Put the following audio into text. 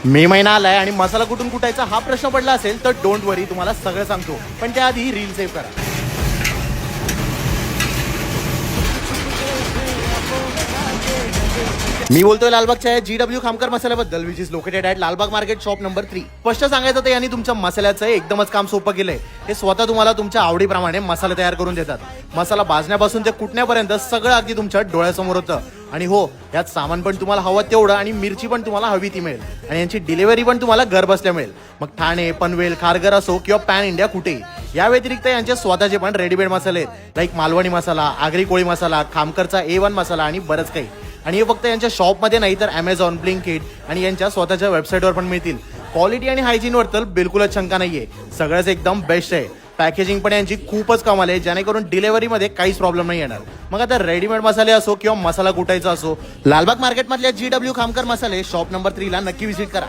मे महिना आलाय आणि मसाला कुठून कुटायचा हा प्रश्न पडला असेल तर डोंट वरी, तुम्हाला सगळं सांगतो. पण त्याआधी रील सेव्ह करा. मी बोलतोय लालबागच्या GW खामकर मसाल्याबद्दल, which is located at Lalbaug market shop number 3. स्पष्ट सांगायचं तर यांनी तुमच्या मसाल्याचं एकदमच काम सोपं केलंय. हे स्वतः तुम्हाला तुमच्या आवडीप्रमाणे मसाले तयार करून देतात. मसाला भाजण्यापासून ते कुटण्यापर्यंत सगळं अगदी तुमच्या डोळ्यासमोर होतं. आणि हो, यात सामान पण तुम्हाला हवं तेवढं आणि मिरची पण तुम्हाला हवी ती मिळेल. आणि यांची डिलिव्हरी पण तुम्हाला घर बसल्या मिळेल. मग ठाणे, पनवेल, खारघर असो किंवा पॅन इंडिया कुठेही. या व्यतिरिक्त यांचे स्वतःचे पण रेडीमेड मसाले आहेत, लाईक मालवणी मसाला, आगरी कोळी मसाला, खामकरचा A1 मसाला आणि बरंच काही. आणि हे फक्त यांच्या शॉपमध्ये नाही तर Amazon, Blinkit आणि यांच्या स्वतःच्या वेबसाईटवर पण मिळतील. क्वालिटी आणि हायजीनवर तर बिलकुलच शंका नाहीये. सगळंच एकदम बेस्ट आहे. पॅकेजिंग पण यांची खूपच कमाल आहे, जेणेकरून डिलिव्हरीमध्ये काहीच प्रॉब्लेम नाही येणार. मग आता रेडीमेड मसाले असो किंवा मसाला कुटायचा असो, लालबाग मार्केटमधल्या GW खामकर मसाले शॉप नंबर 3 ला नक्की व्हिजिट करा.